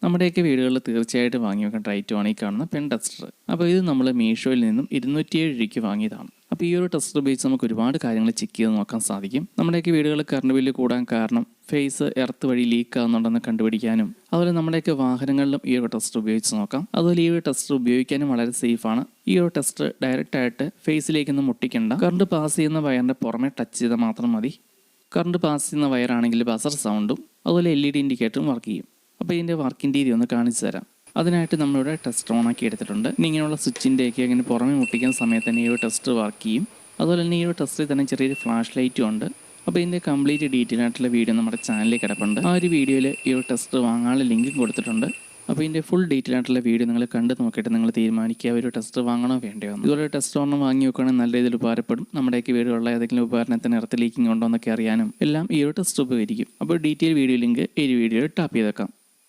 നമ്മുടെയൊക്കെ വീടുകളിൽ തീർച്ചയായിട്ടും വാങ്ങി വെക്കേണ്ട ഐറ്റമാണ് ഈ കാണുന്ന പെൻ ടെസ്റ്റർ. അപ്പോൾ ഇത് നമ്മൾ മീഷോയിൽ നിന്നും 207 രൂപയ്ക്ക് വാങ്ങിയതാണ്. അപ്പോൾ ഈ ഒരു ടെസ്റ്റർ ഉപയോഗിച്ച് നമുക്ക് ഒരുപാട് കാര്യങ്ങൾ ചെക്ക് ചെയ്ത് നോക്കാൻ സാധിക്കും. നമ്മുടെയൊക്കെ വീടുകളിൽ കറണ്ട് ബില്ല് കൂടാൻ കാരണം ഫേസ് എർത്ത് വഴി ലീക്ക് ആകുന്നുണ്ടെന്ന് കണ്ടുപിടിക്കാനും അതുപോലെ നമ്മുടെയൊക്കെ വാഹനങ്ങളിലും ഈ ഒരു ടെസ്റ്റർ ഉപയോഗിച്ച് നോക്കാം. അതുപോലെ ഈ ഒരു ടെസ്റ്റർ ഉപയോഗിക്കാനും വളരെ സേഫാണ്. ഈ ഒരു ടെസ്റ്റർ ഡയറക്റ്റായിട്ട് ഫേസിലേക്കൊന്നും മുട്ടിക്കേണ്ട. കറണ്ട് പാസ് ചെയ്യുന്ന വയറിൻ്റെ പുറമെ ടച്ച് ചെയ്താൽ മാത്രം മതി. കറണ്ട് പാസ് ചെയ്യുന്ന വയറാണെങ്കിൽ ബസർ സൗണ്ടും അതുപോലെ LED ഇൻഡിക്കേറ്ററും വർക്ക് ചെയ്യും. അപ്പോൾ ഇതിൻ്റെ വർക്കിംഗ് രീതി ഒന്ന് കാണിച്ചു തരാം. അതിനായിട്ട് നമ്മളിവിടെ ടെസ്റ്റർ ഓണാക്കി എടുത്തിട്ടുണ്ട്. ഇനി ഇങ്ങനെയുള്ള സ്വിച്ചിൻ്റെയൊക്കെ അങ്ങനെ പുറമെ മുട്ടിക്കുന്ന സമയത്ത് തന്നെ ഈ ഒരു ടെസ്റ്റർ വർക്ക് ചെയ്യും. അതുപോലെ തന്നെ ഈ ഒരു ടെസ്റ്ററിൽ തന്നെ ചെറിയൊരു ഫ്ലാഷ് ലൈറ്റും ഉണ്ട്. അപ്പോൾ ഇതിൻ്റെ കംപ്ലീറ്റ് ഡീറ്റെയിൽ ആയിട്ടുള്ള വീഡിയോ നമ്മുടെ ചാനലിൽ കിടപ്പുണ്ട്. ആ ഒരു വീഡിയോയിൽ ഈ ഒരു ടെസ്റ്റർ വാങ്ങാനുള്ള ലിങ്കും കൊടുത്തിട്ടുണ്ട്. അപ്പോൾ ഇതിൻ്റെ ഫുൾ ഡീറ്റെയിൽ ആയിട്ടുള്ള വീഡിയോ നിങ്ങൾ കണ്ട് നോക്കിയിട്ട് നിങ്ങൾ തീരുമാനിക്കുക ഒരു ടെസ്റ്റർ വാങ്ങണോ വേണ്ടയോ. ഇതുപോലെ ടെസ്റ്റർ ഒരെണ്ണം വാങ്ങി വെക്കുകയാണെങ്കിൽ നല്ല രീതിയിൽ ഉപകാരപ്പെടും. നമ്മുടെയൊക്കെ വീടുകളിലുള്ള ഏതെങ്കിലും ഉപകരണത്തിന് എർത്ത് ലീക്കിംഗ് ഉണ്ടോ എന്നൊക്കെ അറിയാനും എല്ലാം ഈ ഒരു ടെസ്റ്റർ ഉപകരിക്കും. അപ്പോൾ ഡീറ്റെയിൽ വീഡിയോ ലിങ്ക് ഈ വീഡിയോയിൽ ടാപ്പ് ചെയ്തേക്കാം.